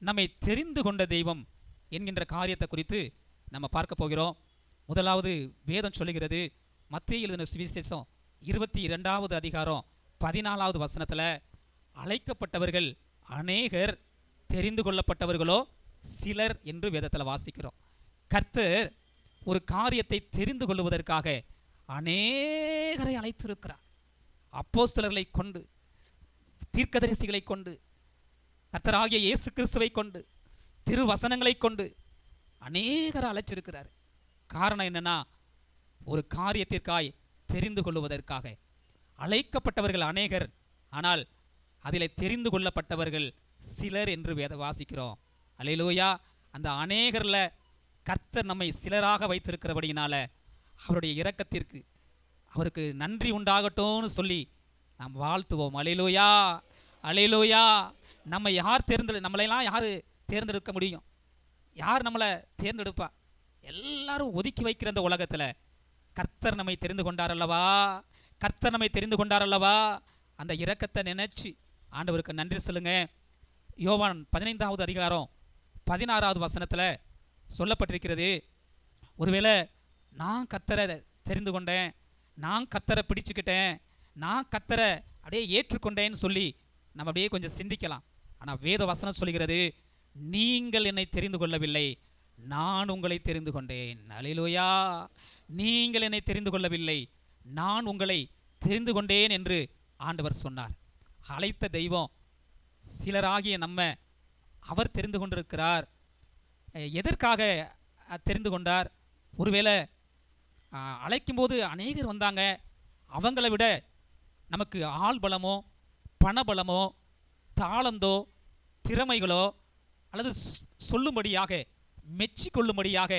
நம்மை தெரிந்து கொண்ட தெய்வம் என்கின்ற காரியத்தை குறித்து நம்ம பார்க்க போகிறோம். முதலாவது வேதம் சொல்லுகிறது, மத்தேயு எழுதின சுவிசேஷம் 22வது அதிகாரம் 14வது வசனத்தில், அழைக்கப்பட்டவர்கள் அநேகர், தெரிந்து கொள்ளப்பட்டவர்களோ சிலர் என்று வேதத்தில் வாசிக்கிறோம். கர்த்தர் ஒரு காரியத்தை தெரிந்து கொள்வதற்காக அநேகரை அழைத்திருக்கிறார். அப்போஸ்தலர்களை கொண்டு, தீர்க்கதரிசிகளை கொண்டு, கர்த்தராகிய இயேசு கிறிஸ்துவை கொண்டு, திருவசனங்களை கொண்டு அநேகரை அழைச்சிருக்கிறார். காரணம் என்னன்னா, ஒரு காரியத்திற்காய் தெரிந்து கொள்வதற்காக. அழைக்கப்பட்டவர்கள் அநேகர், ஆனால் அதில் தெரிந்து கொள்ளப்பட்டவர்கள் சிலர் என்று வாசிக்கிறோம். அல்லேலூயா. அந்த அநேகரில் கர்த்தர் நம்மை சிலராக வைத்திருக்கிறபடியினால அவருடைய இரக்கத்திற்கு அவருக்கு நன்றி உண்டாகட்டும்னு சொல்லி நாம் வாழ்த்துவோம். அல்லேலூயா, அல்லேலூயா. நம்மளையெல்லாம் யார் தேர்ந்தெடுக்க முடியும்? யார் நம்மளை தேர்ந்தெடுப்பா? எல்லாரும் ஒதுக்கி வைக்கிற அந்த உலகத்தில் கர்த்தர் நம்மை தெரிந்து கொண்டார் அல்லவா, கர்த்தர் நம்மை தெரிந்து கொண்டார் அல்லவா. அந்த இரக்கத்தை நினைச்சு ஆண்டவருக்கு நன்றி சொல்லுங்க. யோவான் 15வது அதிகாரம் 16வது வசனத்தில் சொல்லப்பட்டிருக்கிறது, ஒருவேளை நான் கர்த்தரை தெரிந்து கொண்டேன், நான் கர்த்தரை பிடிச்சுக்கிட்டேன், நான் கர்த்தரை அப்படியே ஏற்றுக்கொண்டேன்னு சொல்லி நம்ம அப்படியே கொஞ்சம் சிந்திக்கலாம். ஆனால் வேத வசனம் சொல்கிறது, நீங்கள் என்னை தெரிந்து கொள்ளவில்லை, நான் உங்களை தெரிந்து கொண்டேன். அல்லேலூயா. நீங்கள் என்னை தெரிந்து கொள்ளவில்லை, நான் உங்களை தெரிந்து கொண்டேன் என்று ஆண்டவர் சொன்னார். அழைத்த தெய்வம் சிலராகிய நம்ம அவர் தெரிந்து கொண்டிருக்கிறார். எதற்காக தெரிந்து கொண்டார்? ஒருவேளை அழைக்கும்போது அநேகர் வந்தாங்க, அவங்களை விட நமக்கு ஆள் பலமோ பணபலமோ தாளந்தோ திறமைகளோ அல்லது சொல்லும்படியாக மெச்சி கொள்ளும்படியாக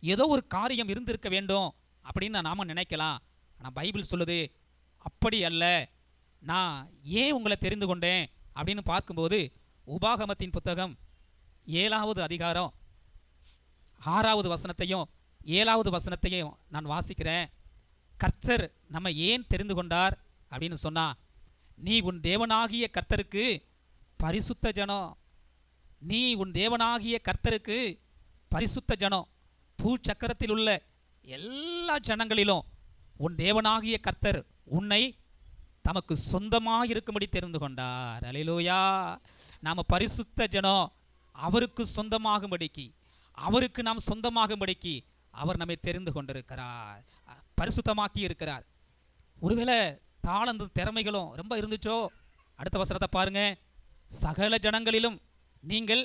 ஏதோ ஒரு காரியம் இருந்திருக்க வேண்டும் அப்படின்னு நாம் நினைக்கலாம். ஆனால் பைபிள் சொல்லுது, அப்படி அல்ல. நான் ஏன் உங்களை தெரிந்து கொண்டேன் அப்படின்னு பார்க்கும்போது, உபாகமத்தின் புத்தகம் 7வது அதிகாரம் 6வது வசனத்தையும் 7வது வசனத்தையும் நான் வாசிக்கிறேன். கர்த்தர் நம்ம ஏன் தெரிந்து கொண்டார் அப்படின்னு சொன்னா, நீ உன் தேவனாகிய கர்த்தருக்கு பரிசுத்த ஜனம், நீ உன் தேவனாகிய கர்த்தருக்கு பரிசுத்த ஜனம். பூச்சக்கரத்தில் உள்ள எல்லா ஜனங்களிலும் உன் தேவனாகிய கர்த்தர் உன்னை தமக்கு சொந்தமாக இருக்கும்படி தெரிந்து கொண்டார். அல்லேலூயா. நாம் பரிசுத்த ஜனம், அவருக்கு சொந்தமாகும்படிக்கு, அவருக்கு நாம் சொந்தமாகும்படிக்கு அவர் நம்மை தெரிந்து கொண்டிருக்கிறார், பரிசுத்தமாக்கி இருக்கிறார். ஒருவேளை தாளந்து திறமைகளும் ரொம்ப இருந்துச்சோ, அடுத்த வசனத்தை பாருங்க, சகல ஜனங்களிலும் நீங்கள்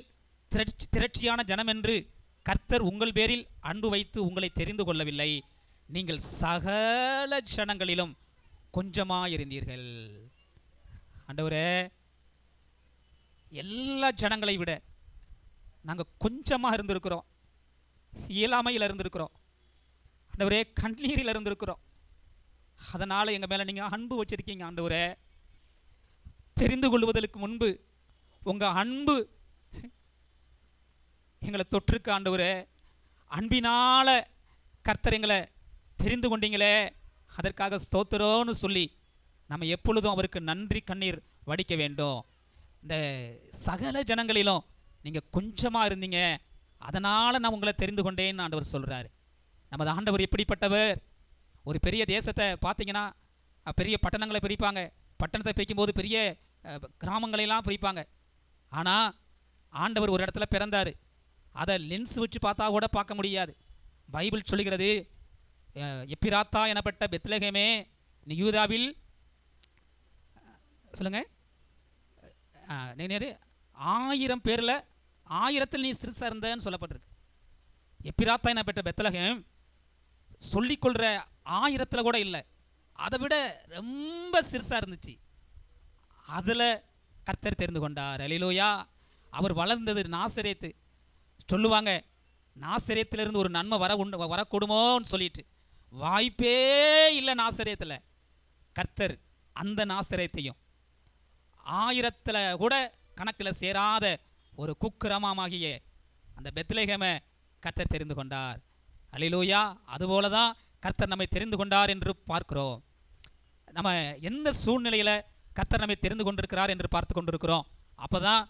திரட்சியான ஜனம் என்று கர்த்தர் உங்கள் பேரில் அன்பு வைத்து உங்களை தெரிந்து கொள்ளவில்லை, நீங்கள் சகல ஜனங்களிலும் கொஞ்சமாயிருந்தீர்கள். ஆண்டவரே, எல்லா ஜனங்களை விட நாங்கள் கொஞ்சமாக இருந்திருக்கிறோம், இயலாமையில் இருந்திருக்கிறோம், ஆண்டவரே கண்ணீரில் இருந்திருக்கிறோம். அதனால் எங்கள் மேலே நீங்கள் அன்பு வச்சிருக்கீங்க. ஆண்டவரே, தெரிந்து கொள்வதற்கு முன்பு உங்கள் அன்பு எங்களை தொற்றுக்கு. ஆண்டவரே, அன்பினால கர்த்தர் எங்களை தெரிந்து கொண்டீங்களே, அதற்காக ஸ்தோத்திரம்னு சொல்லி நம்ம எப்பொழுதும் அவருக்கு நன்றி கண்ணீர் வடிக்க வேண்டும். இந்த சகல ஜனங்களிலும் நீங்கள் கொஞ்சமாக இருந்தீங்க, அதனால் நான் உங்களை தெரிந்து கொண்டேன்னு ஆண்டவர் சொல்கிறார். நமது ஆண்டவர் எப்படிப்பட்டவர்? ஒரு பெரிய தேசத்தை பார்த்தீங்கன்னா பெரிய பட்டணங்களை பிரிப்பாங்க, பட்டணத்தை பிரிக்கும்போது பெரிய கிராமங்களெல்லாம் பிரிப்பாங்க. ஆனால் ஆண்டவர் ஒரு இடத்துல பிறந்தார், அதை லென்ஸ் வச்சு பார்த்தா கூட பார்க்க முடியாது. பைபிள் சொல்லுகிறது, எப்பிராத்தா எனப்பட்ட பெத்லகேமே, நீ யூதாவில் சொல்லுங்க 1000 பேரில் 1000 நீ சிறுசாக இருந்தன்னு சொல்லப்பட்டிருக்கு. எப்பிராத்தா எனப்பட்ட பெத்லகேம் சொல்லிக்கொள்கிற 1000 கூட இல்லை, அதை விட ரொம்ப சிறுசாக இருந்துச்சு. அதில் கர்த்தர் தெரிந்து கொண்டார். அல்லேலூயா. அவர் வளர்ந்தது நாசரேத்து. சொல்லுவாங்க, நாசரேத்திலிருந்து ஒரு நன்மை வரக்கூடுமோன்னு சொல்லிட்டு வாய்ப்பே இல்லை நாசரேத்தில். கர்த்தர் அந்த நாசரேத்தையும் 1000 கூட கணக்கில் சேராத ஒரு குக்கிரமாகிய அந்த பெத்லகேமை கர்த்தர் தெரிந்து கொண்டார். அல்லேலூயா. அதுபோல தான் கர்த்தர் நம்மை தெரிந்து கொண்டார் என்று பார்க்கிறோம். நம்ம எந்த சூழ்நிலையில் கர்த்தர் நம்மை தெரிந்து கொண்டிருக்கிறார் என்று பார்த்து கொண்டிருக்கிறோம். அப்போ தான்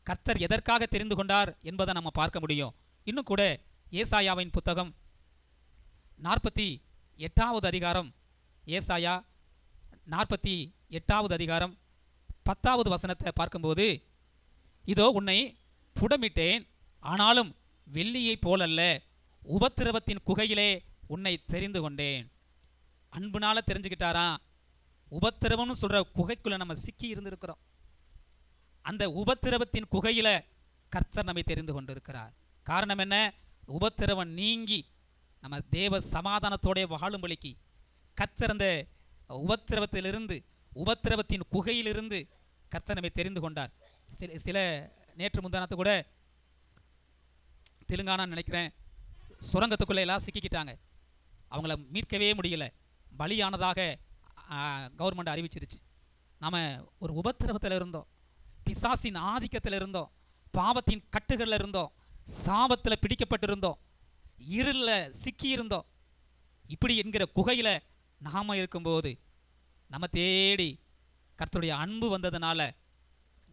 கர்த்தர் எதற்காக தெரிந்து கொண்டார் என்பதை நம்ம பார்க்க முடியும். இன்னும் கூட ஏசாயாவின் புத்தகம் 48வது அதிகாரம், ஏசாயா 48வது அதிகாரம் 10வது வசனத்தை பார்க்கும்போது, இதோ உன்னை புடமிட்டேன், ஆனாலும் வெள்ளியைப் போலல்ல, உபத்திரவத்தின் குகையிலே உன்னை தெரிந்து கொண்டேன். அன்புனால தெரிஞ்சுக்கிட்டாரா? உபத்திரவம்னு சொல்ற குகைக்குள்ள நம்ம சிக்கி இருந்திருக்கிறோம். அந்த உபத்திரவத்தின் குகையில கர்த்தர் நம்மை தெரிந்து கொண்டிருக்கிறார். காரணம் என்ன? உபத்திரவம் நீங்கி நம்ம தேவ சமாதானத்தோட வாழும்படிக்கு கர்த்தர் அந்த உபத்திரவத்திலிருந்து, உபத்திரவத்தின் குகையிலிருந்து கர்த்தர் நம்மை தெரிந்து கொண்டார். சில நேற்று முந்தானத்து கூட தெலுங்கானா நினைக்கிறேன், சுரங்கத்துக்குள்ளே எல்லாம் சிக்கிக்கிட்டாங்க. அவங்கள மீட்கவே முடியல, பலியானதாக கவர்மெண்ட் அறிவிச்சிருச்சு. நாம் ஒரு உபத்திரவத்தில் இருந்தோம், பிசாசின் ஆதிக்கத்தில் இருந்தோம், பாவத்தின் கட்டுகளில் இருந்தோம், சாபத்தில் பிடிக்கப்பட்டிருந்தோம், இருளில் சிக்கி இருந்தோம். இப்படி என்கிற குகையில் நாம் இருக்கும்போது நம்ம தேடி கர்த்தருடைய அன்பு வந்ததுனால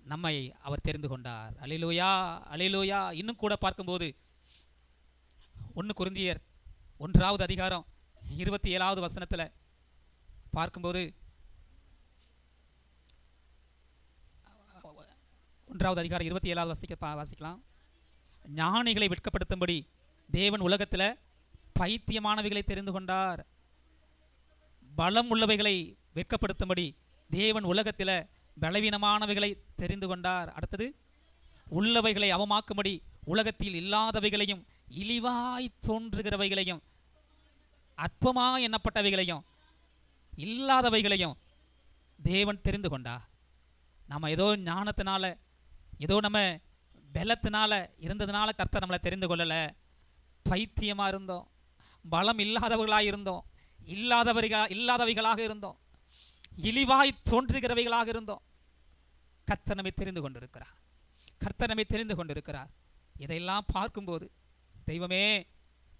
நம்மை அவர் தெரிந்து கொண்டார். அல்லேலூயா, அல்லேலூயா. இன்னும் கூட பார்க்கும்போது 1 கொரிந்தியர் 1வது அதிகாரம் 27வது வசனத்தில் பார்க்கும்போது, 1வது அதிகாரம் 27வது வாசிக்கலாம். ஞானிகளை வெட்கப்படுத்தும்படி தேவன் உலகத்தில் பைத்தியமானவைகளை தெரிந்து கொண்டார். பலம் உள்ளவைகளை வெட்கப்படுத்தும்படி தேவன் உலகத்தில் பலவீனமானவைகளை தெரிந்து கொண்டார். அடுத்தது, உள்ளவைகளை அவமாக்கும்படி உலகத்தில் இல்லாதவைகளையும் இழிவாய் தோன்றுகிறவைகளையும் அற்பமாய் எண்ணப்பட்டவைகளையும் இல்லாதவைகளையும் தேவன் தெரிந்து கொண்டார். நம்ம ஏதோ ஞானத்தினால, ஏதோ நம்ம பலத்தினால இருந்ததுனால கர்த்தர் நம்மளை தெரிந்து கொள்ளலை. பைத்தியமாக இருந்தோம், பலம் இல்லாதவர்களாக இருந்தோம், இல்லாதவைகளாக இருந்தோம், இழிவாய் தோன்றுகிறவைகளாக இருந்தோம். கர்த்தர் நம்மை தெரிந்து கொண்டிருக்கிறார். கர்த்தர் நம்மை தெரிந்து கொண்டிருக்கிறார். இதையெல்லாம் பார்க்கும்போது, தெய்வமே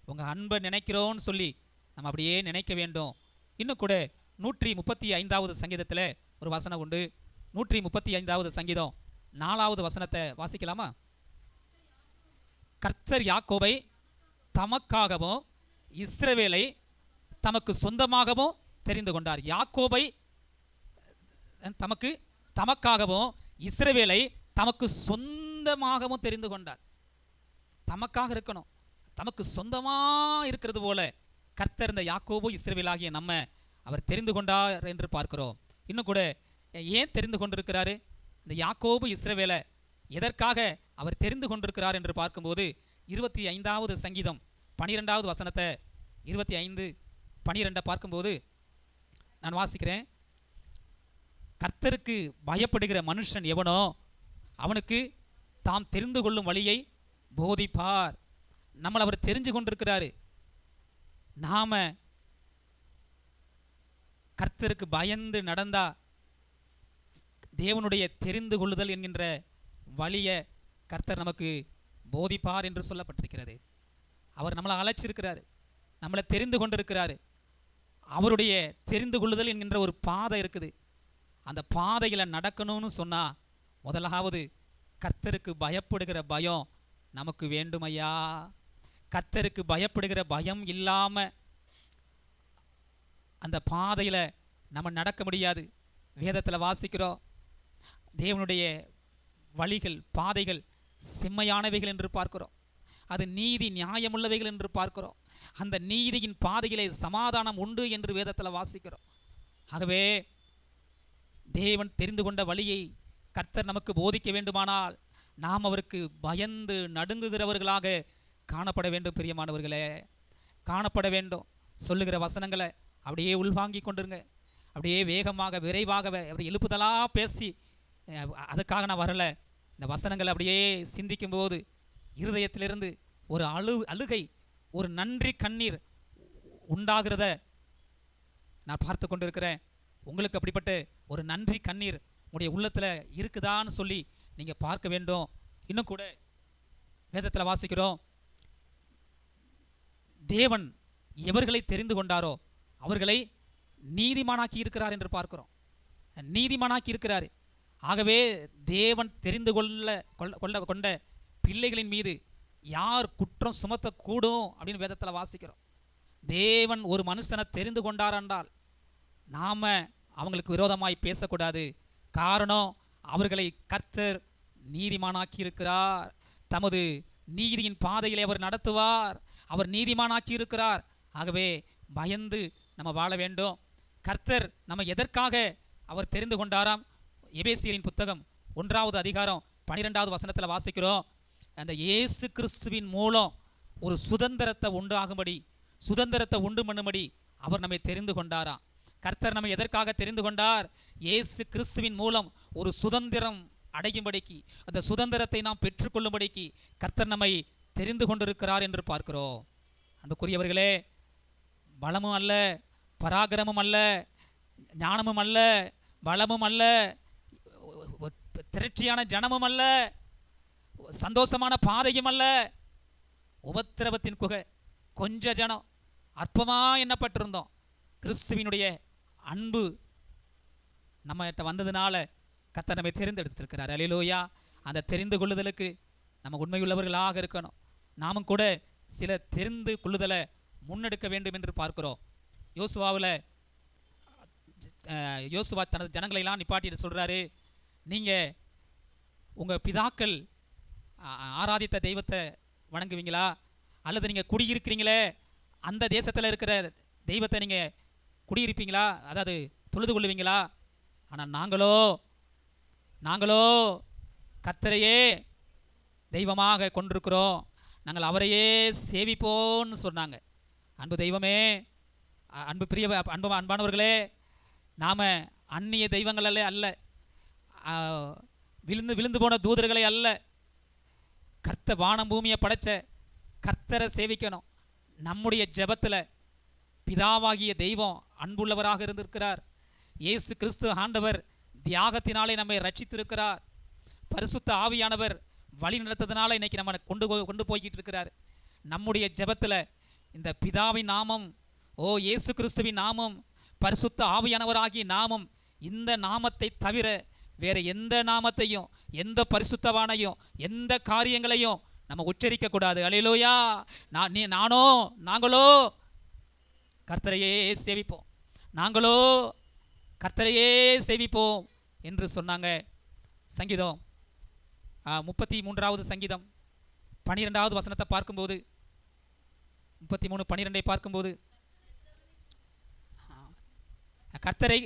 உங்கள் அன்பை நினைக்கிறோன்னு சொல்லி நம்ம அப்படியே நினைக்க வேண்டும். இன்னும் கூட 135வது சங்கீதத்தில் ஒரு வசனம் உண்டு. 135வது சங்கீதம் 4வது வசனத்தை வாசிக்கலாமா? கர்த்தர் யாக்கோபை தமக்காகவும் இஸ்ரவேலை தமக்கு சொந்தமாகவும் தெரிந்து கொண்டார். யாக்கோபை தமக்காகவும் இஸ்ரவேலை தமக்கு சொந்தமாகவும் தெரிந்து கொண்டார். தமக்காக இருக்கணும், தமக்கு சொந்தமாக இருக்கிறது போல கர்த்தர் இந்த யாக்கோபு இஸ்ரவேலாகிய நம்ம அவர் தெரிந்து கொண்டார் என்று பார்க்கிறோம். இன்னும் கூட ஏன் தெரிந்து கொண்டிருக்கிறாரு? இந்த யாக்கோபு இஸ்ரவேலை எதற்காக அவர் தெரிந்து கொண்டிருக்கிறார் என்று பார்க்கும்போது, 25வது சங்கீதம் 12வது வசனத்தை 25:12 பார்க்கும்போது நான் வாசிக்கிறேன். கர்த்தருக்கு பயப்படுகிற மனுஷன் எவனோ அவனுக்கு தாம் தெரிந்து கொள்ளும் வழியை போதிப்பார். நம்மளை அவர் தெரிஞ்சு கொண்டிருக்கிறாரு. நாம கர்த்தருக்கு பயந்து நடந்தா தேவனுடைய தெரிந்து கொள்ளுதல் என்கின்ற வழியை கர்த்தர் நமக்கு போதிப்பார் என்று சொல்லப்பட்டிருக்கிறது. அவர் நம்மளை அழைச்சிருக்கிறாரு, நம்மளை தெரிந்து கொண்டிருக்கிறாரு. அவருடைய தெரிந்து கொள்ளுதல் என்கின்ற ஒரு பாதை இருக்குது. அந்த பாதையில் நடக்கணும்னு சொன்னால் முதலாவது கர்த்தருக்கு பயப்படுகிற பயம் நமக்கு வேண்டுமையா? கர்த்தருக்கு பயப்படுகிற பயம் இல்லாமல் அந்த பாதையில் நம்ம நடக்க முடியாது. வேதத்தில் வாசிக்கிறோம், தேவனுடைய வழிகள் பாதைகள் செம்மையானவைகள் என்று பார்க்கிறோம். அது நீதி நியாயமுள்ளவைகள் என்று பார்க்கிறோம். அந்த நீதியின் பாதையிலே சமாதானம் உண்டு என்று வேதத்தில் வாசிக்கிறோம். ஆகவே தேவன் தெரிந்து கொண்ட வழியை கர்த்தர் நமக்கு போதிக்க வேண்டுமானால் நாம் அவருக்கு பயந்து நடுங்குகிறவர்களாக காணப்பட வேண்டும். பிரியமானவர்களே, காணப்பட வேண்டும். சொல்லுகிற வசனங்களை அப்படியே உள்வாங்கி கொண்டிருங்க. அப்படியே வேகமாக விரைவாக அப்படி எழுப்புதலாக பேசி, அதுக்காக நான் வரலை. இந்த வசனங்களை அப்படியே சிந்திக்கும்போது இருதயத்திலிருந்து ஒரு அழுகை, ஒரு நன்றி கண்ணீர் உண்டாகிறத நான் பார்த்து கொண்டிருக்கிறேன். உங்களுக்கு அப்படிப்பட்ட ஒரு நன்றி கண்ணீர் உங்களுடைய உள்ளத்தில் இருக்குதான்னு சொல்லி நீங்கள் பார்க்க வேண்டும். இன்னும் கூட வேதத்தில் வாசிக்கிறோம், தேவன் எவர்களை தெரிந்து கொண்டாரோ அவர்களை நீதிமானாக்கி இருக்கிறார் என்று பார்க்கிறோம். நீதிமானாக்கி இருக்கிறார். ஆகவே தேவன் தெரிந்து கொண்ட பிள்ளைகளின் மீது யார் குற்றம் சுமத்தக்கூடும் அப்படின்னு வேதத்தில் வாசிக்கிறோம். தேவன் ஒரு மனுஷனை தெரிந்து கொண்டார் என்றால் நாம் அவங்களுக்கு விரோதமாய் பேசக்கூடாது. காரணம், அவர்களை கர்த்தர் நீதிமானாக்கி இருக்கிறார். தமது நீதியின் பாதையிலே அவர் நடத்துவார். அவர் நீதிமானாக்கி இருக்கிறார். ஆகவே பயந்து நம்ம வாழ வேண்டும். கர்த்தர் நம்ம எதற்காக அவர் தெரிந்து கொண்டாராம்? எபேசியரின் புத்தகம் 1வது அதிகாரம் 12வது வசனத்தில் வாசிக்கிறோம். அந்த இயேசு கிறிஸ்துவின் மூலம் ஒரு சுதந்திரத்தை உண்டு பண்ணும்படி அவர் நம்மை தெரிந்து கொண்டாராம். கர்த்தர் நம்மை எதற்காக தெரிந்து கொண்டார்? இயேசு கிறிஸ்துவின் மூலம் ஒரு சுதந்திரம் அடையும்படிக்கு, அந்த சுதந்திரத்தை நாம் பெற்றுக்கொள்ளும்படிக்கு கர்த்தர் நம்மை தெரிந்து கொண்டிருக்கிறார் என்று பார்க்கிறோம். அன்புக்குரியவர்களே, பலமும் அல்ல, பராக்கிரமும் அல்ல, ஞானமும் அல்ல, பலமும் அல்ல, திரட்சியான ஜனமும் அல்ல, சந்தோஷமான பாதையும் அல்ல, உபத்திரவத்தின் குகை, கொஞ்ச ஜனம், அற்பமாக எண்ணப்பட்டிருந்தோம். கிறிஸ்துவினுடைய அன்பு நம்மகிட்ட வந்ததுனால கர்த்தர் நம்மை தெரிந்தெடுத்திருக்கிறார். அல்லேலூயா. அந்த தெரிந்து கொள்ளுதலுக்கு நம்ம உண்மையுள்ளவர்களாக இருக்கணும். நாமும் கூட சில தெரிந்து கொள்ளுதலை முன்னெடுக்க வேண்டும் என்று பார்க்கிறோம். யோசுவா தனது ஜனங்களையெல்லாம் நிப்பாட்டிட்டு சொல்கிறாரு, நீங்கள் உங்கள் பிதாக்கள் ஆராதித்த தெய்வத்தை வணங்குவீங்களா? அல்லது நீங்கள் குடியிருக்கிறீங்களே அந்த தேசத்தில் இருக்கிற தெய்வத்தை நீங்கள் குடியிருப்பீங்களா, அதாவது தொழுது கொள்ளுவீங்களா? ஆனால் நாங்களோ கர்த்தரையே தெய்வமாக கொண்டிருக்கிறோம், நாங்கள் அவரையே சேவிப்போன்னு சொன்னாங்க. அன்பு தெய்வமே, அன்பானவர்களே, நாம் அந்நிய தெய்வங்களே அல்ல, விழுந்து போன தூதர்களை அல்ல, வானம் பூமியை படைச்ச கர்த்தரை சேவிக்கணும். நம்முடைய ஜெபத்தில் பிதாவாகிய தெய்வம் அன்புள்ளவராக இருந்திருக்கிறார். இயேசு கிறிஸ்து ஆண்டவர் தியாகத்தினாலே நம்மை ரட்சித்திருக்கிறார். பரிசுத்த ஆவியானவர் வழி நடத்ததுனால இன்னைக்கு நம்ம கொண்டு போய்கிட்டு இருக்கிறார். நம்முடைய ஜெபத்தில் இந்த பிதாவின் நாமம், இயேசு கிறிஸ்துவின் நாமம், பரிசுத்த ஆவியானவராகிய நாமம், இந்த நாமத்தை தவிர வேற எந்த நாமத்தையும், எந்த பரிசுத்தவானையும், எந்த காரியங்களையும் நம்ம உச்சரிக்க கூடாது. அல்லேலூயா. நாங்களோ கர்த்தரையே சேவிப்போம், நாங்களோ கர்த்தரையே சேவிப்போம் என்று சொன்னாங்க. சங்கீதம் 33வது சங்கீதம் 12வது வசனத்தை பார்க்கும்போது, 33:12 பார்க்கும்போது, கர்த்தரை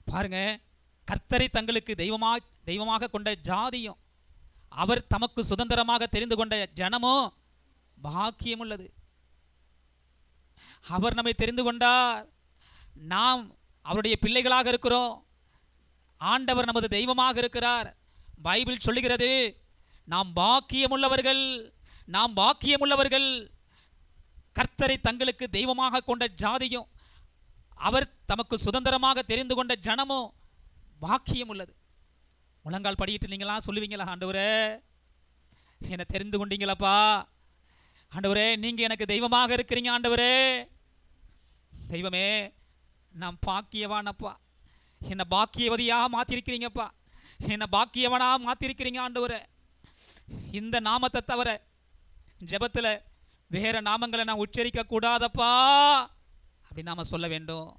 பாருங்க, கர்த்தரை தங்களுக்கு தெய்வமாக கொண்ட ஜாதியும் அவர் தமக்கு சுதந்திரமாக தெரிந்து கொண்ட ஜனமோ பாக்கியம் உள்ளது. அவர் நம்மை தெரிந்து கொண்டார், நாம் அவருடைய பிள்ளைகளாக இருக்கிறோம், ஆண்டவர் நமது தெய்வமாக இருக்கிறார். பைபிள் சொல்லுகிறது, நாம் பாக்கியமுள்ளவர்கள், கர்த்தரை தங்களுக்கு தெய்வமாக கொண்ட ஜாதியும் அவர் தமக்கு சுதந்திரமாக தெரிந்து கொண்ட ஜனமோ பாக்கியம் உள்ளது. முழங்கால் படியிட்டு நீங்களாம் சொல்லுவீங்களா, ஆண்டவரே என்னை தெரிந்து கொண்டீங்களப்பா, ஆண்டவரே நீங்கள் எனக்கு தெய்வமாக இருக்கிறீங்க, ஆண்டவரே தெய்வமே நான் பாக்கியவானப்பா, என்னை பாக்கியவதியாக மாற்றிருக்கிறீங்கப்பா, என்னை பாக்கியவனாக மாற்றிருக்கிறீங்க ஆண்டவரே. இந்த நாமத்தை தவிர ஜெபத்தில் வேற நாமங்களை நான் உச்சரிக்க கூடாதப்பா அப்படின்னு நாம் சொல்ல வேண்டும்.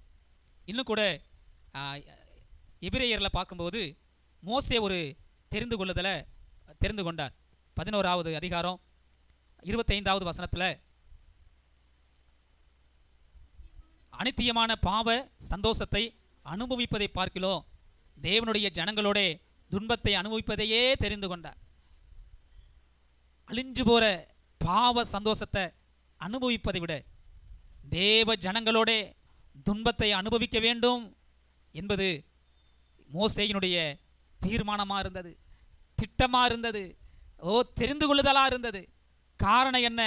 இன்னும் கூட எபிரேயரில் பார்க்கும்போது மோசே ஒரு தெரிந்து கொண்டார். 11வது அதிகாரம் 25வது வசனத்தில், அனித்தியமான பாவ சந்தோஷத்தை அனுபவிப்பதை பார்க்கிறோம், தேவனுடைய ஜனங்களோட துன்பத்தை அனுபவிப்பதையே தெரிந்து கொண்டார். அழிஞ்சு போகிற பாவ சந்தோஷத்தை அனுபவிப்பதை விட தேவ ஜனங்களோட துன்பத்தை அனுபவிக்க வேண்டும் என்பது மோசேயினுடைய தீர்மானமாக இருந்தது, திட்டமாக இருந்தது, தெரிந்து கொள்ளுதலாக இருந்தது. காரணம் என்ன?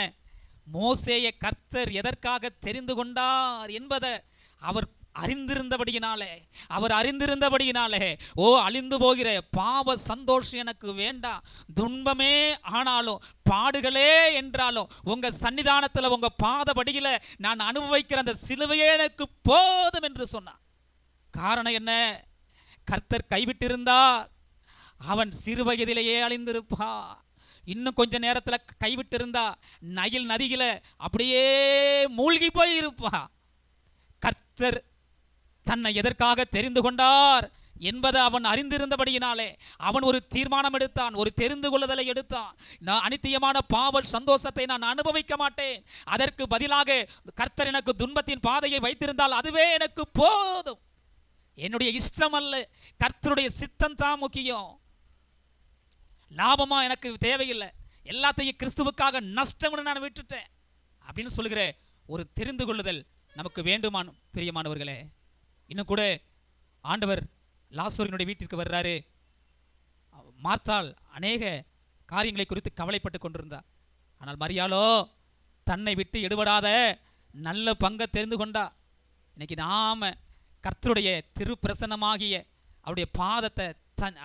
மோசேயை கர்த்தர் எதற்காக தெரிந்து கொண்டார் என்பதை அவர் அறிந்திருந்தபடியினாலே, அவர் அறிந்திருந்தபடியினாலே, ஓ அழிந்து போகிற பாவ சந்தோஷம் எனக்கு வேண்டாம், துன்பமே ஆனாலும் பாடுகளே என்றாலும் உங்க சன்னிதானத்தில் உங்க பாதபடியில நான் அனுபவிக்கிற அந்த சிலுவையே எனக்கு போதும் என்று சொன்னான். காரணம் என்ன? கர்த்தர் கைவிட்டிருந்தால் அவன் சிறு வயதிலேயே அழிந்திருப்பான். இன்னும் கொஞ்ச நேரத்தில் கைவிட்டு இருந்தா நைல் நதியில அப்படியே மூழ்கி போய் இருப்பா. கர்த்தர் தன்னை எதற்காக தெரிந்து கொண்டார் என்பதை அவன் அறிந்திருந்தபடியினாலே அவன் ஒரு தீர்மானம் எடுத்தான், ஒரு தெரிந்து கொள்ளுதலை எடுத்தான். நான் அனித்தியமான பாவ சந்தோஷத்தை நான் அனுபவிக்க மாட்டேன், அதற்கு பதிலாக கர்த்தர் எனக்கு துன்பத்தின் பாதையை வைத்திருந்தால் அதுவே எனக்கு போதும். என்னுடைய இஷ்டம் அல்ல, கர்த்தருடைய சித்தம் தான் முக்கியம். லாபமா எனக்கு தேவையில்லை, எல்லாத்தையும் கிறிஸ்துவுக்காக நஷ்டம் நான் விட்டுட்டேன் அப்படின்னு சொல்லுகிற ஒரு தெரிந்து கொள்ளுதல் நமக்கு வேண்டுமான பிரியமானவர்களே. இன்னும் கூட ஆண்டவர் லாசருவினுடைய வீட்டிற்கு வர்றாரு. மார்த்தாள் அநேக காரியங்களை குறித்து கவலைப்பட்டு கொண்டிருந்தார். ஆனால் மரியாளோ தன்னை விட்டு எடுபடாத நல்ல பங்கை தெரிந்து கொண்டா. இன்னைக்கு நாம கர்த்தருடைய திருப்பிரசன்னமாகிய அவருடைய பாதத்தை,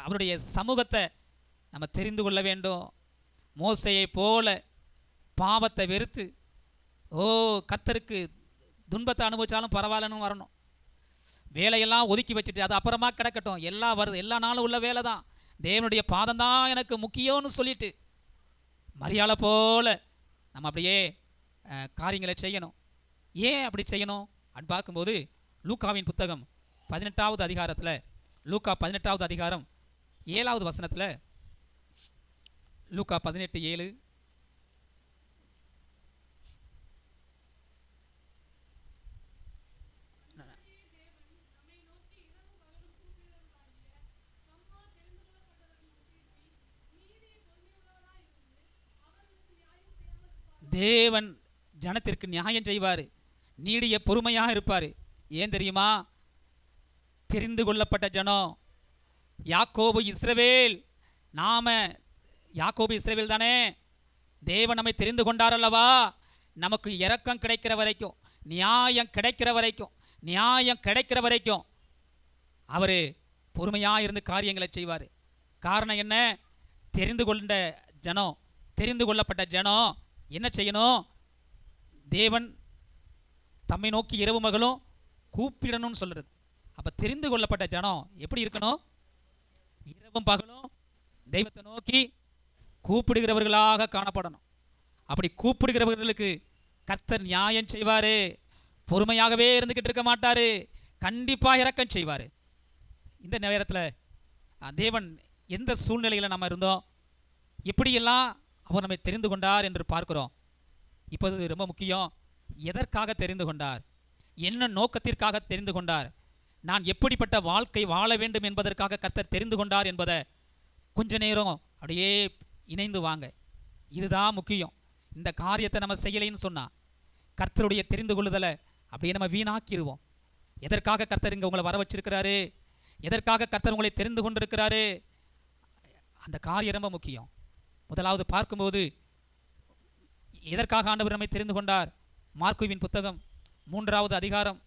அவருடைய சமூகத்தை நம்ம தெரிந்து கொள்ள வேண்டும். மோசையை போல பாவத்தை வெறுத்து கர்த்தருக்கு துன்பத்தை அனுபவிச்சாலும் பரவாயில்லன்னு வரணும். வேலையெல்லாம் ஒதுக்கி வச்சுட்டு அது அப்புறமா கிடக்கட்டும், எல்லாம் வருது, எல்லா நாளும் உள்ள வேலை தான், தேவனுடைய பாதம் தான் எனக்கு முக்கியம்னு சொல்லிட்டு மரியாதை போல நம்ம அப்படியே காரியங்களை செய்யணும். ஏன் அப்படி செய்யணும் அப்படின்னு பார்க்கும்போது லூக்காவின் புத்தகம் 18வது அதிகாரத்தில், லூக்கா 18வது அதிகாரம் 7வது வசனத்தில், லூக்கா 18:7, தேவன் ஜனத்திற்கு நியாயம் செய்வார், நீடிய பொறுமையாக இருப்பார். ஏன் தெரியுமா? தெரிந்து கொள்ளப்பட்ட ஜனம் யாக்கோபு இஸ்ரவேல். நாம யாக்கோபு இஸ்ரவேல் தானே. தேவன் நம்மை தெரிந்து கொண்டார் அல்லவா. நமக்கு இரக்கம் கிடைக்கிற வரைக்கும், நியாயம் கிடைக்கிற வரைக்கும் அவர் பொறுமையாக இருந்து காரியங்களை செய்வார். காரணம் என்ன? தெரிந்து கொள்ளப்பட்ட ஜனம் என்ன செய்யணும்? தேவன் தம்மை நோக்கி இரவு மகளும் கூப்பிடணும்னு சொல்றது. அப்ப தெரிந்து கொள்ளப்பட்ட ஜனம் எப்படி இருக்கணும்? இரவும் பகலும் தெய்வத்தை நோக்கி கூப்பிடுகிறவர்களாக காணப்படணும். அப்படி கூப்பிடுகிறவர்களுக்கு கர்த்தர் நியாயம் செய்வாரு. பொறுமையாகவே இருந்துகிட்டு இருக்க மாட்டாரு, கண்டிப்பா இரக்கம் செய்வாரு. இந்த நேரத்தில் தேவன் எந்த சூழ்நிலையில் நம்ம இருந்தோம், எப்படியெல்லாம் அவர் நம்மை தெரிந்து கொண்டார் என்று பார்க்கிறோம். இப்போது ரொம்ப முக்கியம், எதற்காக தெரிந்து கொண்டார், என்ன நோக்கத்திற்காக தெரிந்து கொண்டார், நான் எப்படிப்பட்ட வாழ்க்கை வாழ வேண்டும் என்பதற்காக கர்த்தர் தெரிந்து கொண்டார் என்பதை கொஞ்ச நேரம் அப்படியே இணைந்து வாங்க. இதுதான் முக்கியம். இந்த காரியத்தை நம்ம செய்யலைன்னு சொன்னால் கர்த்தருடைய தெரிந்து கொள்ளுதலை அப்படியே நம்ம வீணாக்கிடுவோம். எதற்காக கர்த்தர் இங்கே உங்களை வர வச்சிருக்கிறாரு, எதற்காக கர்த்தர் உங்களை தெரிந்து கொண்டிருக்கிறாரு, அந்த காரியம் ரொம்ப முக்கியம். முதலாவது பார்க்கும்போது எதற்காக ஆண்டவர் நம்மை தெரிந்து கொண்டார்? மார்க்குவின் புத்தகம் 3வது அதிகாரம்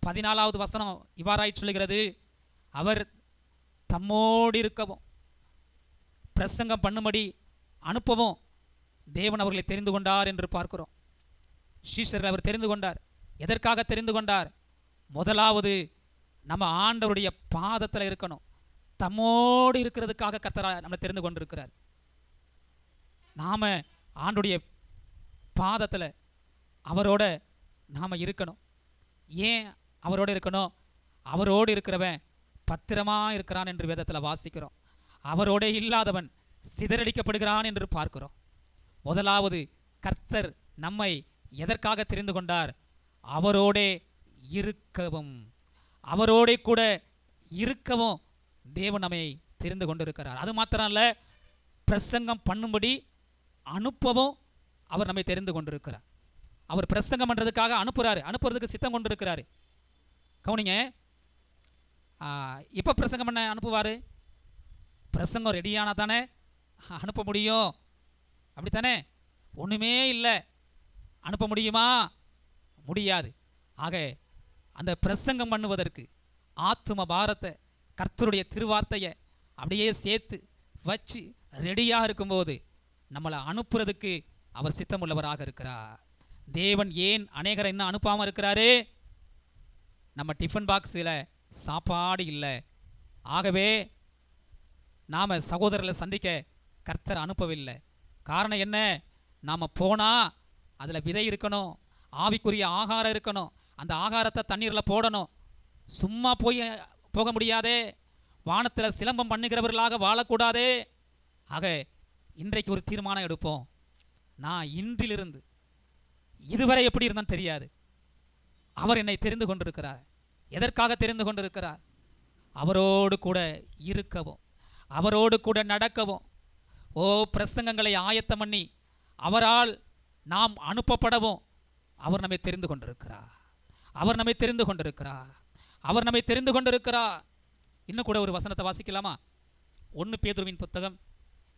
14வது வசனம் இவ்வாறாய் சொல்லுகிறது, அவர் தம்மோடு இருக்கவும் பிரசங்கம் பண்ணும்படி அனுப்பவும் தேவன் அவர்களை தெரிந்து கொண்டார் என்று பார்க்கிறோம். சீஷர்கள் அவர் தெரிந்து கொண்டார். எதற்காக தெரிந்து கொண்டார்? முதலாவது நம்ம ஆண்டவருடைய பாதத்தில் இருக்கணும், தம்மோடு இருக்கிறதுக்காக கர்த்தர் நம்மளை தெரிந்து கொண்டிருக்கிறார். நாம ஆண்டுடைய பாதத்தில் அவரோட நாம் இருக்கணும். ஏன் அவரோடு இருக்கணும்? அவரோடு இருக்கிறவன் பத்திரமா இருக்கிறான் என்று வேதத்தில் வாசிக்கிறோம். அவரோட இல்லாதவன் சிதறடிக்கப்படுகிறான் என்று பார்க்கிறோம். முதலாவது கர்த்தர் நம்மை எதற்காக தெரிந்து கொண்டார்? அவரோடே இருக்கவும், அவரோட கூட இருக்கவும் தேவன் நம்மை தெரிந்து கொண்டிருக்கிறார். அது மாத்திரம் அல்ல, பிரசங்கம் பண்ணும்படி அனுப்பவும் அவர் நம்மை தெரிந்து கொண்டிருக்கிறார். அவர் பிரசங்கம் பண்ணுறதுக்காக அனுப்புறதுக்கு சித்தம் கொண்டிருக்கிறாரு. கவனிங்க, எப்போ பிரசங்கம் பண்ண அனுப்புவார்? பிரசங்கம் ரெடியானா தானே அனுப்ப முடியும், அப்படித்தானே? ஒன்றுமே இல்லை, அனுப்ப முடியுமா? முடியாது. ஆக அந்த பிரசங்கம் பண்ணுவதற்கு ஆத்தும பாரத்தை கர்த்தருடைய திருவார்த்தையை அப்படியே சேர்த்து வச்சு ரெடியாக இருக்கும்போது நம்மளை அனுப்புறதுக்கு அவர் சித்தமுள்ளவராக இருக்கிறார். தேவன் ஏன் அநேகரை இன்னும் அனுப்பாமல் இருக்கிறாரு? நம்ம டிஃபன் பாக்ஸில் சாப்பாடு இல்லை. ஆகவே நாம் சகோதரர்களை சந்திக்க கர்த்தர் அனுப்பவில்லை. காரணம் என்ன? நாம் போனால் அதில் விதை இருக்கணும், ஆவிக்குரிய ஆகாரம் இருக்கணும். அந்த ஆகாரத்தை தண்ணீரில் போடணும். சும்மா போக முடியாதே. வானத்தில் சிலம்பம் பண்ணுகிறவர்களாக வாழக்கூடாதே. ஆக இன்றைக்கு ஒரு தீர்மானம் எடுப்போம். நான் இன்றிலிருந்து இதுவரை எப்படி இருந்தான்னு தெரியாது. அவர் என்னை தெரிந்து கொண்டிருக்கிறார். எதற்காக தெரிந்து கொண்டிருக்கிறார்? அவரோடு கூட இருக்கவும், அவரோடு கூட நடக்கவும். பிரசங்கங்களை ஆயத்தம் பண்ணி அவரால் நாம் அனுப்பப்படவும் அவர் நம்மை தெரிந்து கொண்டிருக்கிறார். அவர் நம்மை தெரிந்து கொண்டிருக்கிறார். அவர் நம்மை தெரிந்து கொண்டிருக்கிறார். இன்னும் கூட ஒரு வசனத்தை வாசிக்கலாமா? 1 பேதுருவின் புத்தகம்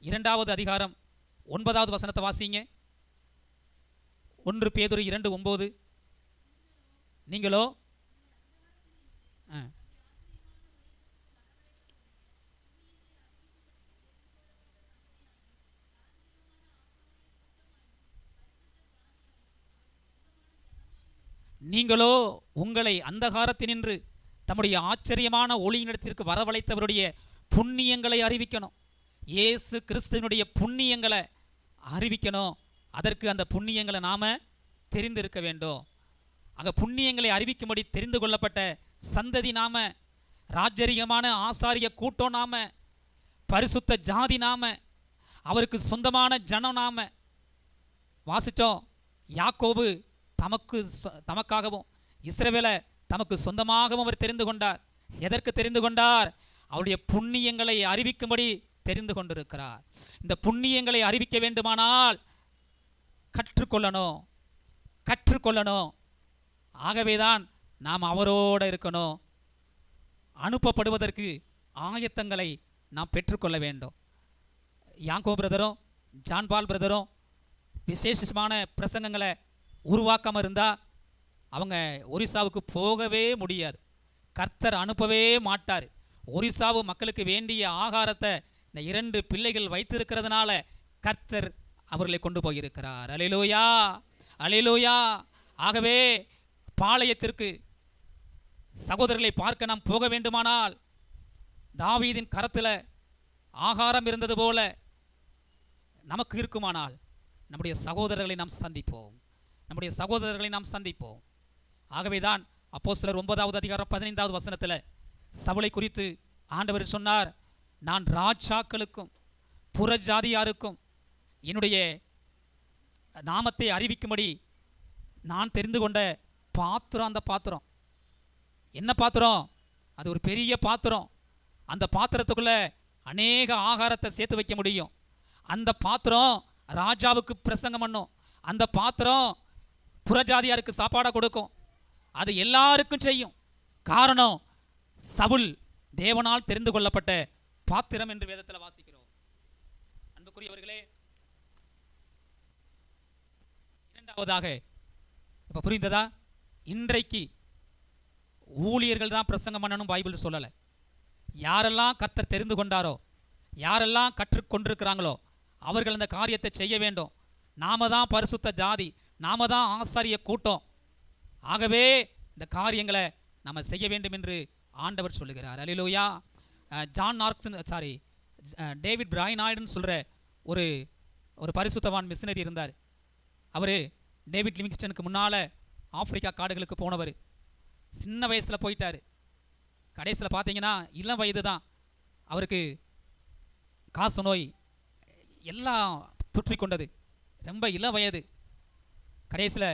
2வது அதிகாரம் 9வது வசனத்தை வாசிங்க. 1 பேதுரு 2:9. நீங்களோ நீங்களோ உங்களை அந்தகாரத்தினின்று தம்முடைய ஆச்சரியமான ஒளியினிடத்திற்கு வரவழைத்தவருடைய புண்ணியங்களை அறிவிக்கணும். இயேசு கிறிஸ்துவினுடைய புண்ணியங்களை அறிவிக்கணும். அதற்கு அந்த புண்ணியங்களை நாம் தெரிந்திருக்க வேண்டும். அங்கே புண்ணியங்களை அறிவிக்கும்படி தெரிந்து கொள்ளப்பட்ட சந்ததி நாம, ராஜரீகமான ஆசாரிய கூட்டம் நாம, பரிசுத்த ஜாதி நாம, அவருக்கு சொந்தமான ஜனம் நாம. வாசித்தோம், யாக்கோபு தமக்காகவும் இஸ்ரவேலை தமக்கு சொந்தமாகவும் அவர் தெரிந்து கொண்டார். எதற்கு தெரிந்து கொண்டார்? அவருடைய புண்ணியங்களை அறிவிக்கும்படி தெரிந்து கொண்டிருக்கிறார். இந்த புண்ணியங்களை அறிவிக்க வேண்டுமானால் கற்றுக்கொள்ளணும். ஆகவேதான் நாம் அவரோடு இருக்கணும். அனுப்பப்படுவதற்கு ஆயத்தங்களை நாம் பெற்றுக்கொள்ள வேண்டும். யாங்கோ பிரதரும் ஜான் பால் பிரதரும் விசேஷமான பிரசங்கங்களை உருவாக்காமல் இருந்தால் அவங்க ஒரிசாவுக்கு போகவே முடியாது. கர்த்தர் அனுப்பவே மாட்டார். ஒரிசாவு மக்களுக்கு வேண்டிய ஆகாரத்தை இந்த 2 பிள்ளைகள் வைத்திருக்கிறதுனால கர்த்தர் அவர்களை கொண்டு போயிருக்கிறார். அல்லேலூயா, அல்லேலூயா. ஆகவே பாளையத்திற்கு சகோதரர்களை பார்க்க நாம் போக வேண்டுமானால் தாவீதின் கரத்தில் ஆகாரம் இருந்தது போல நமக்கு இருக்குமானால் நம்முடைய சகோதரர்களை நாம் சந்திப்போம். ஆகவேதான் அப்போஸ்தலர் 9வது அதிகாரம் 15வது வசனத்தில் சவுலை குறித்து ஆண்டவர் சொன்னார், நான் ராஜாக்களுக்கும் புறஜாதியாருக்கும் என்னுடைய நாமத்தை அறிவிக்கும்படி நான் தெரிந்து கொண்ட பாத்திரம். அந்த பாத்திரம் என்ன பாத்திரம்? அது ஒரு பெரிய பாத்திரம். அந்த பாத்திரத்துக்குள்ள அநேக ஆகாரத்தை சேர்த்து வைக்க முடியும். அந்த பாத்திரம் ராஜாவுக்கு பிரசங்கம் பண்ணும். அந்த பாத்திரம் புறஜாதியாருக்கு சாப்பாடை கொடுக்கும். அது எல்லாருக்கும் செய்யும். காரணம், சவுல் தேவனால் தெரிந்து கொள்ளப்பட்ட பாத்திரம் என்று வேதத்தில் வாசிக்கிறோம். அன்புக்குரியவர்களே, இரண்டாவதாக இப்ப புரிந்ததா? இன்றைக்கு ஊழியர்கள் தான் பிரசங்கம் பண்ணணும் பைபிள் சொல்லலை. யாரெல்லாம் கர்த்தர் தெரிந்து கொண்டாரோ, யாரெல்லாம் கற்றுக்கொண்டிருக்கிறாங்களோ அவர்கள் அந்த காரியத்தை செய்ய வேண்டும். நாம தான் பரிசுத்த ஜாதி, நாம தான் ஆசாரிய கூட்டம். ஆகவே இந்த காரியங்களை நம்ம செய்ய வேண்டும் என்று ஆண்டவர் சொல்லுகிறார். அல்லேலூயா. டேவிட் பிராய்னாய்டுன்னு சொல்கிற ஒரு பரிசுத்தவான் மிஷினரி இருந்தார். அவர் டேவிட் லிவிங்ஸ்டனுக்கு முன்னால் ஆப்பிரிக்கா காடுகளுக்கு போனவர். சின்ன வயசில் போயிட்டார். கடைசியில் பார்த்தீங்கன்னா இளம் வயது தான். அவருக்கு காசு நோய் எல்லாம் தொற்றி கொண்டது. ரொம்ப இளம் வயது. கடைசியில்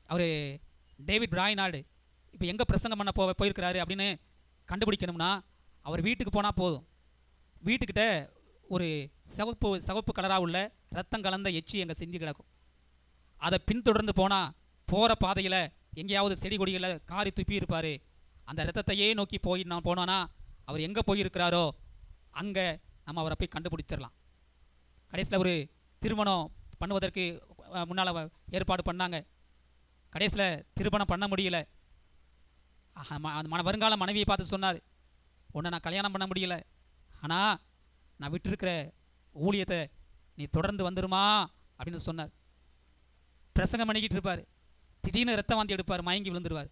அவர் டேவிட் பிராய்னாய்டு இப்போ எங்கே பிரசங்கம் பண்ண போயிருக்கிறாரு அப்படின்னு கண்டுபிடிக்கணும்னா அவர் வீட்டுக்கு போனால் போதும். வீட்டுக்கிட்ட ஒரு சிவப்பு கலராக உள்ள ரத்தம் கலந்த எச்சி எங்கே செஞ்சு கிடக்கும். அதை பின்தொடர்ந்து போனால் போகிற பாதையில் எங்கேயாவது செடி கொடிகளை காரி துப்பி இருப்பார். அந்த ரத்தத்தையே நோக்கி போனோன்னா அவர் எங்கே போயிருக்கிறாரோ அங்கே நம்ம அவரை போய் கண்டுபிடிச்சிடலாம். கடைசியில் ஒரு திருமணம் பண்ணுவதற்கு முன்னால் ஏற்பாடு பண்ணாங்க. கடைசியில் திருமணம் பண்ண முடியல. அந்த வருங்கால மனைவியை பார்த்து சொன்னார், உன்னை நான் கல்யாணம் பண்ண முடியல, ஆனால் நான் விட்டுருக்கிற ஊழியத்தை நீ தொடர்ந்து வந்துருமா அப்படின்னு சொன்னார். பிரசங்கம் பண்ணிக்கிட்டு இருப்பார், திடீர்னு ரத்த வாந்தி எடுப்பார், மயங்கி விழுந்துருவார்.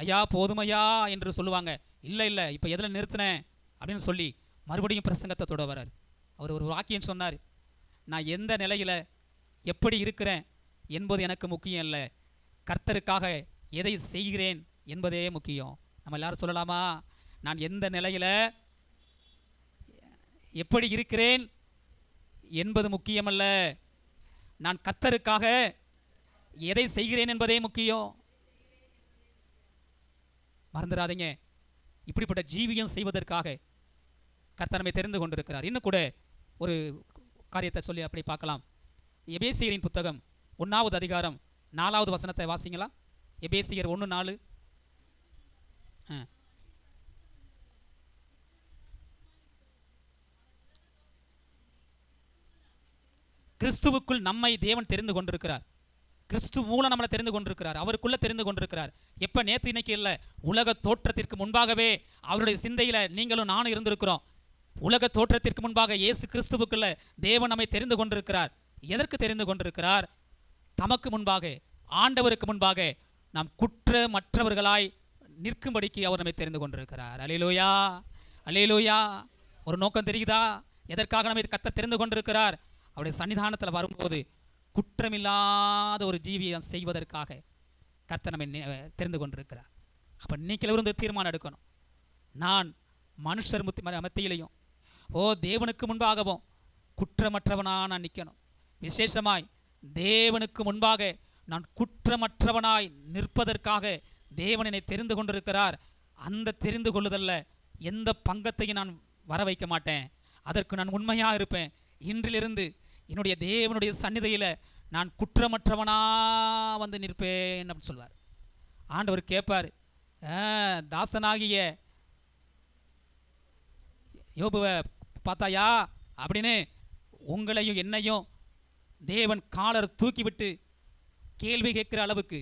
ஐயா போதுமையா என்று சொல்லுவாங்க. இல்லை இல்லை, இப்போ எதில் நிறுத்தினேன் அப்படின்னு சொல்லி மறுபடியும் பிரசங்கத்தை தொட வரார். அவர் ஒரு வாக்கியம் சொன்னார், நான் எந்த நிலையில் எப்படி இருக்கிறேன் என்பது எனக்கு முக்கியம் இல்லை, கர்த்தருக்காக எதை செய்கிறேன் என்பதே முக்கியம். நம்ம எல்லாரும் சொல்லலாமா, நான் எந்த நிலையில் எப்படி இருக்கிறேன் என்பது முக்கியமல்ல, நான் கர்த்தருக்காக எதை செய்கிறேன் என்பதே முக்கியம். மறந்துடாதீங்க, இப்படிப்பட்ட ஜீவியம் செய்வதற்காக கர்த்தர் நம்மை தெரிந்து கொண்டிருக்கிறார். இன்னும் கூட ஒரு காரியத்தை சொல்லி அப்படி பார்க்கலாம். எபேசியரின் புத்தகம் 1வது அதிகாரம் 4வது வசனத்தை வாசிங்களா. எபேசியர் 1:4. கிறிஸ்துவுக்குள் நம்மை தேவன் தெரிந்து கொண்டிருக்கிறார். கிறிஸ்து மூலம் நம்மளை தெரிந்து கொண்டிருக்கிறார், அவருக்குள்ள தெரிந்து கொண்டிருக்கிறார். எப்போ? நேற்று இன்னைக்கு இல்லை, உலக தோற்றத்திற்கு முன்பாகவே அவருடைய சிந்தையில் நீங்களும் நானும் இருந்திருக்கிறோம். உலக தோற்றத்திற்கு முன்பாக இயேசு கிறிஸ்துவுக்குள்ள தேவன் நம்மை தெரிந்து கொண்டிருக்கிறார். எதற்கு தெரிந்து கொண்டிருக்கிறார்? தமக்கு முன்பாக, ஆண்டவருக்கு முன்பாக நாம் குற்றமற்றவர்களாய் நிற்கும்படிக்கு அவர் நம்மை தெரிந்து கொண்டிருக்கிறார். அல்லேலூயா, அல்லேலூயா. ஒரு நோக்கம் தெரியுதா? எதற்காக நம்மை கர்த்தர் தெரிந்து கொண்டிருக்கிறார்? அவருடைய சன்னிதானத்தில் வரும்போது குற்றமில்லாத ஒரு ஜீவியம் செய்வதற்காக கர்த்தர் நம்மை தெரிந்து கொண்டிருக்கிறார். அப்போ இன்னைக்கு இருந்து தீர்மானம் எடுக்கணும், நான் மனுஷர் மத்தியிலையும் தேவனுக்கு முன்பாகவும் குற்றமற்றவனாக நான் நிற்கணும். விசேஷமாய் தேவனுக்கு முன்பாக நான் குற்றமற்றவனாய் நிற்பதற்காக தேவன் என்னை தெரிந்து கொண்டிருக்கிறார். அந்த தெரிந்து கொள்ளுதல்ல எந்த பங்கத்தையும் நான் வர வைக்க மாட்டேன், அதற்கு நான் உண்மையாக இருப்பேன். இன்றிலிருந்து என்னுடைய தேவனுடைய சந்நிதியில் நான் குற்றமற்றவனா வந்து நிற்பேன் அப்படின்னு சொல்வார். ஆண்டவர் கேட்பார், தாசனாகிய யோபுவை பார்த்தாயா அப்படின்னு உங்களையும் என்னையும் தேவன் காலர் தூக்கிவிட்டு கேள்வி கேட்குற அளவுக்கு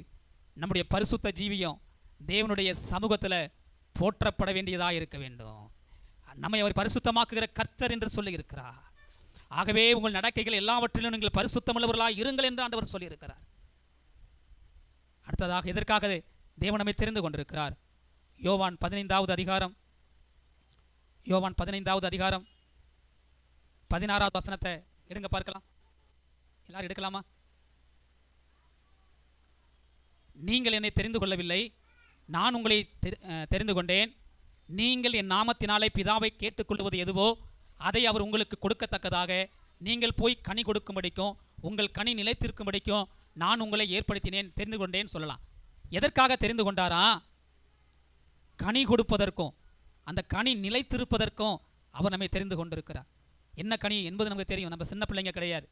நம்முடைய பரிசுத்த ஜீவியம் தேவனுடைய சமூகத்தில் போற்றப்பட வேண்டியதாக இருக்க வேண்டும். நம்மை அவர் பரிசுத்தமாக்குகிற கர்த்தர் என்று சொல்லி இருக்கிறார். ஆகவே உங்கள் நடக்கைகள் எல்லாவற்றிலும் நீங்கள் பரிசுத்தமுள்ளவர்களாக இருங்கள் என்று ஆண்டவர் சொல்லியிருக்கிறார். அடுத்ததாக எதற்காக தேவன் நம்மை தெரிந்து கொண்டிருக்கிறார்? யோவான் 15வது அதிகாரம் 16வது வசனத்தை எடுங்க பார்க்கலாம். எல்லாரும் எடுக்கலாமா? நீங்கள் என்னை தெரிந்து கொள்ளவில்லை, நான் உங்களை தெரிந்து கொண்டேன். நீங்கள் என் நாமத்தினாலே பிதாவை கேட்டுக்கொள்வது எதுவோ அதை அவர் உங்களுக்கு கொடுக்கத்தக்கதாக நீங்கள் போய் கனி கொடுக்கும்படிக்கும் உங்கள் கனி நிலைத்திருக்கும்படிக்கும் நான் உங்களை ஏற்படுத்தினேன், தெரிந்து கொண்டேன்னு சொல்லலாம். எதற்காக தெரிந்து கொண்டாரா? கனி கொடுப்பதற்கும் அந்த கனி நிலைத்திருப்பதற்கும் அவர் நம்மை தெரிந்து கொண்டிருக்கிறார். என்ன கனி என்பது நமக்கு தெரியும், நம்ம சின்ன பிள்ளைங்க கிடையாது.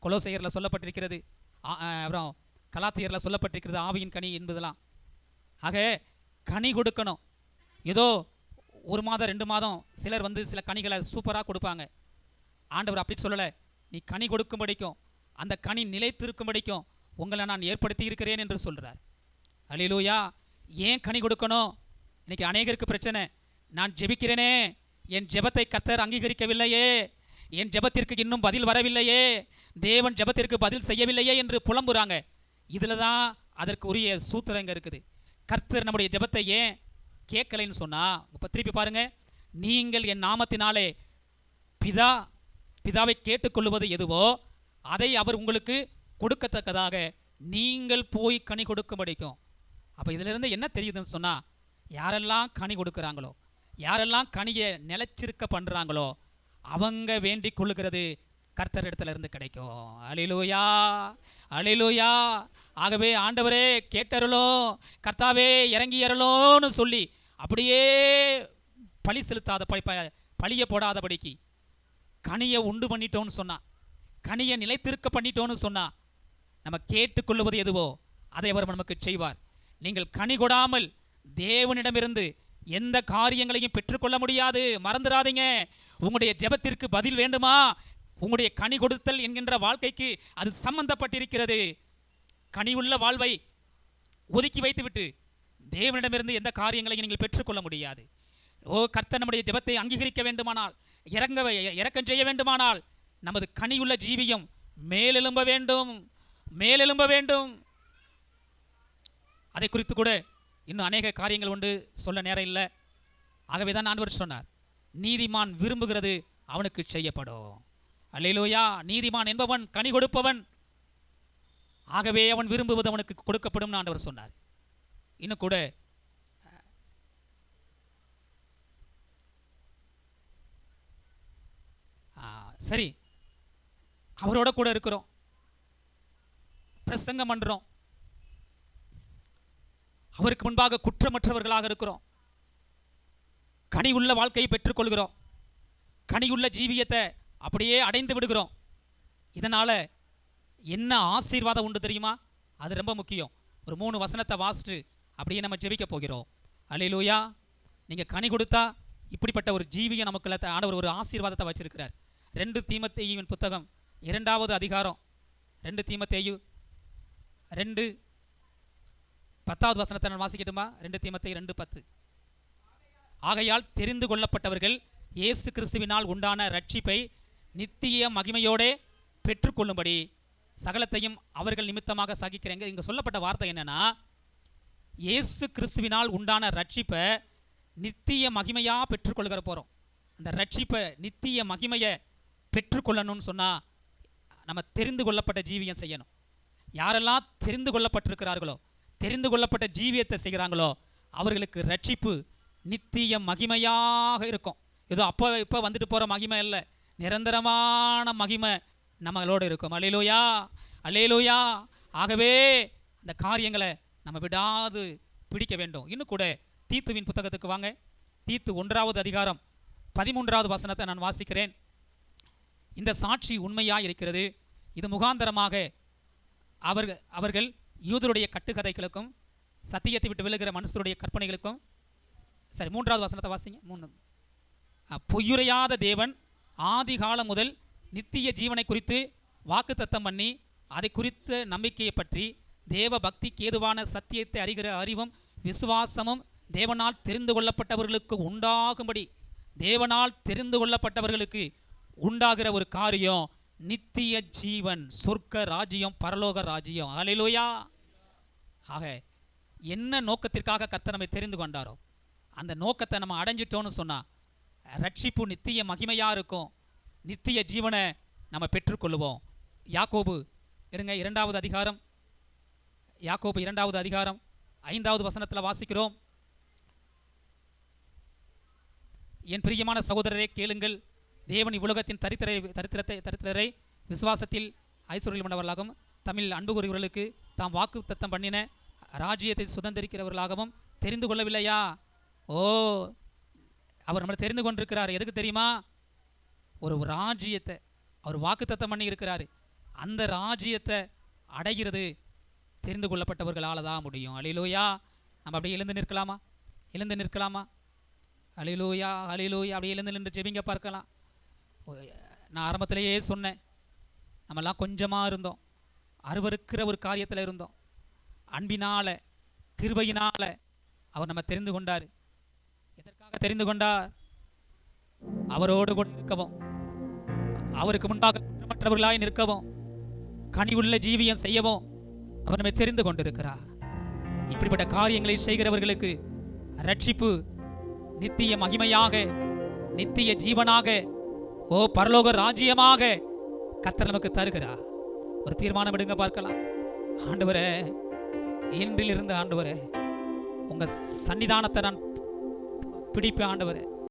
கொலோசையரில் சொல்லப்பட்டிருக்கிறது, அப்புறம் கலாத்தியரில் சொல்லப்பட்டிருக்கிறது ஆவியின் கனி என்பதெல்லாம். ஆக கனி கொடுக்கணும். ஏதோ 1 மாதம் 2 மாதம் சிலர் வந்து சில கனிகளை சூப்பராக கொடுப்பாங்க. ஆண்டவர் அப்படி சொல்லலை, நீ கனி கொடுக்கும்படிக்கும் அந்த கனி நிலைத்திருக்கும்படிக்கும் உங்களை நான் ஏற்படுத்தி இருக்கிறேன் என்று சொல்கிறார். அல்லேலூயா. ஏன் கனி கொடுக்கணும்? இன்னைக்கு அநேகருக்கு பிரச்சனை, நான் ஜெபிக்கிறேனே, என் ஜெபத்தை கர்த்தர் அங்கீகரிக்கவில்லையே, என் ஜெபத்திற்கு இன்னும் பதில் வரவில்லையே, தேவன் ஜெபத்திற்கு பதில் செய்யவில்லையே என்று புலம்புறாங்க. இதில் தான் அதற்கு உரிய சூத்திரம் இங்கே இருக்குது. கர்த்தர் நம்முடைய ஜெபத்தை ஏன் கேட்கலைன்னு சொன்னால், இப்போ திருப்பி பாருங்க, நீங்கள் என் நாமத்தினாலே பிதாவை கேட்டுக்கொள்வது எதுவோ அதை அவர் உங்களுக்கு கொடுக்கத்தக்கதாக நீங்கள் போய் கனி கொடுக்க படிக்கும். அப்போ இதிலிருந்து என்ன தெரியுதுன்னு சொன்னால், யாரெல்லாம் கனி கொடுக்குறாங்களோ, யாரெல்லாம் கனியை நிலைச்சிருக்க பண்ணுறாங்களோ அவங்க வேண்டிக் கொள்ளுகிறது கர்த்தர் இடத்துல இருந்து கிடைக்கும். அல்லேலூயா, அல்லேலூயா. ஆகவே ஆண்டவரே கேட்டருளோ, கர்த்தாவே இறங்கி அருளோன்னு சொல்லி அப்படியே பழி செலுத்தாத பழிய போடாதபடிக்கு கனியை உண்டு பண்ணிட்டோன்னு சொன்னா, கனியை நிலைத்திருக்க பண்ணிட்டோன்னு சொன்னா, நம்ம கேட்டுக்கொள்வது எதுவோ அதை அவர் நமக்கு செய்வார். நீங்கள் கனி கொடாமல் தேவனிடமிருந்து எந்த காரியங்களையும் பெற்றுக்கொள்ள முடியாது. மறந்துடாதீங்க. உங்களுடைய ஜெபத்திற்கு பதில் வேண்டுமா? உங்களுடைய கனி கொடுத்தல் என்கின்ற வாழ்க்கைக்கு அது சம்பந்தப்பட்டிருக்கிறது. கனி உள்ள வாழ்வை ஒதுக்கி வைத்துவிட்டு தேவனிடமிருந்து எந்த காரியங்களையும் நீங்கள் பெற்றுக்கொள்ள முடியாது. கர்த்தர் நம்முடைய ஜெபத்தை அங்கீகரிக்க வேண்டுமானால், இரக்கம் செய்ய வேண்டுமானால், நமது கனியுள்ள ஜீவியம் மேலெழும்ப வேண்டும், மேலெழும்ப வேண்டும். அதை குறித்து கூட இன்னும் அநேக காரியங்கள் உண்டு, சொல்ல நேரம் இல்லை. ஆகவே தான் ஆண்டவர் சொன்னார், நீதிமான் விரும்புகிறது அவனுக்கு செய்யப்படும். அல்லேலூயா. நீதிமான் என்பவன் கனி கொடுப்பவன், ஆகவே அவன் விரும்புவது அவனுக்கு கொடுக்கப்படும் ஆண்டவர் சொன்னார். இன்னும் கூட சரி, அவரோட கூட இருக்கிறோம், பிரசங்கம் பண்றோம், அவருக்கு முன்பாக குற்றமற்றவர்களாக இருக்கிறோம், கனியுள்ள வாழ்க்கையை பெற்றுக்கொள்கிறோம், கனியுள்ள ஜீவியத்தை அப்படியே அடைந்து விடுகிறோம். இதனால என்ன ஆசீர்வாதம் உண்டு தெரியுமா? அது ரொம்ப முக்கியம். ஒரு 3 வசனத்தை வாசிட்டு அப்படியே நம்ம ஜெபிக்க போகிறோம். அல்லேலூயா. நீங்க கனி கொடுத்தா இப்படிப்பட்ட ஒரு ஜீவியம் நமக்குள்ள ஆண்டவர் ஒரு ஆசீர்வாதத்தை வச்சிருக்கிறார். 2 தீமோத்தேயுவின் புத்தகம் 2வது அதிகாரம், 2 தீமோத்தேயு 2:10 வசனத்தை நான் வாசிக்கட்டுமா? 2 தீமோத்தேயு 2:10. ஆகையால் தெரிந்து கொள்ளப்பட்டவர்கள் இயேசு கிறிஸ்துவினால் உண்டான ரட்சிப்பை நித்திய மகிமையோடே பெற்றுக்கொள்ளும்படி சகலத்தையும் அவர்கள் நிமித்தமாக சகிக்கிறேங்க. இங்கே சொல்லப்பட்ட வார்த்தை என்னன்னா, இயேசு கிறிஸ்துவினால் உண்டான ரட்சிப்பை நித்திய மகிமையாக பெற்றுக்கொள்கிற போகிறோம். அந்த ரட்சிப்பை நித்திய மகிமையை பெற்றுக்கொள்ளணும்னு சொன்னால் நம்ம தெரிந்து கொள்ளப்பட்ட ஜீவியம் செய்யணும். யாரெல்லாம் தெரிந்து கொள்ளப்பட்டிருக்கிறார்களோ, தெரிந்து கொள்ளப்பட்ட ஜீவியத்தை செய்கிறாங்களோ, அவர்களுக்கு ரட்சிப்பு நித்திய மகிமையாக இருக்கும். ஏதோ அப்போ இப்போ வந்துட்டு போகிற மகிமை இல்லை, நிரந்தரமான மகிமை நம்மளோடு இருக்கும். அல்லேலூயா, அல்லேலூயா. ஆகவே அந்த காரியங்களை நம்ம விடாது பிடிக்க வேண்டும். இன்னும் கூட தீத்துவின் புத்தகத்துக்கு வாங்க. தீத்து 1வது அதிகாரம் 13வது வசனத்தை நான் வாசிக்கிறேன். இந்த சாட்சி உண்மையாக இருக்கிறது. இது முகாந்தரமாக அவர்கள் யூதருடைய கட்டுக்கதைகளுக்கும் சத்தியத்தை விட்டு விலகிற மனுஷருடைய கற்பனைகளுக்கும், சரி 3வது வசனத்தை வாசிங்க. 3. பொய்யுரையாத தேவன் ஆதி காலம் முதல் நித்திய ஜீவனை குறித்து வாக்குத்தத்தம் பண்ணி அதை குறித்த நம்பிக்கையை பற்றி தேவ பக்திக்கு ஏதுவான சத்தியத்தை அறிகிற அறிவும் விசுவாசமும் தேவனால் தெரிந்து கொள்ளப்பட்டவர்களுக்கு உண்டாகும்படி, தேவனால் தெரிந்து கொள்ளப்பட்டவர்களுக்கு உண்டாகிற ஒரு காரியம் நித்திய ஜீவன், சொர்க்க ராஜ்யம், பரலோக ராஜ்யம். அல்லேலூயா. ஆக என்ன நோக்கத்திற்காக கர்த்தர் நம்மை தெரிந்து கொண்டாரோ அந்த நோக்கத்தை நம்ம அடைஞ்சிட்டோன்னு சொன்னால் ரட்சிப்பு நித்திய மகிமையாக இருக்கும், நித்திய ஜீவனை நம்ம பெற்றுக்கொள்ளுவோம். யாக்கோபு எடுங்க 2வது அதிகாரம், யாக்கோபு 2வது அதிகாரம் 5வது வசனத்தில் வாசிக்கிறோம். என் பிரியமான சகோதரரே கேளுங்கள், தேவன் இவ்வுலகத்தின் தரித்திரரை விசுவாசத்தில் ஐஸ்வர்யமுள்ளவர்களாகவும் தமிழ் அன்பு கூறுகிறவர்களுக்கு தாம் வாக்கு தத்தம் பண்ணின ராஜ்யத்தை சுதந்திரிக்கிறவர்களாகவும் தெரிந்து கொள்ளவில்லையா? அவர் நம்மளை தெரிந்து கொண்டிருக்கிறார். எதுக்கு தெரியுமா? ஒரு ராஜ்யத்தை அவர் வாக்குத்தத்தம் பண்ணி இருக்கிறாரு. அந்த ராஜ்யத்தை அடைகிறது தெரிந்து கொள்ளப்பட்டவர்களால் தான் முடியும். அல்லேலூயா. நம்ம அப்படியே எழுந்து நிற்கலாமா? எழுந்து நிற்கலாமா? அல்லேலூயா, அல்லேலூயா. அப்படியே எழுந்து நின்று ஜெபிங்க பார்க்கலாம். நான் ஆரம்பத்திலேயே சொன்னேன், நம்மெல்லாம் கொஞ்சமாக இருந்தோம், அருவருக்கிற ஒரு காரியத்தில் இருந்தோம். அன்பினால கிருபையினால அவர் நம்ம தெரிந்து கொண்டார். எதற்காக தெரிந்து கொண்டார்? அவரோடு கூட நிற்கவும், அவருக்கு முன்பாக குற்றமற்றவர்களாய் நிற்கவும், கனி உள்ள ஜீவியம் செய்யவும் அவர் நம்மை தெரிந்து கொண்டிருக்கிறார். இப்படிப்பட்ட காரியங்களை செய்கிறவர்களுக்கு ரட்சிப்பு நித்திய மகிமையாக, நித்திய ஜீவனாக, பரலோக ராஜ்யமாக கர்த்தர் நமக்கு தருகிறார். ஒரு தீர்மானம் எடுங்க பார்க்கலாம். ஆண்டவரே, இன்றிலிருந்து ஆண்டவரே உங்க சன்னிதானத்தை நான் பிடிப்பேன். ஆண்டவரே,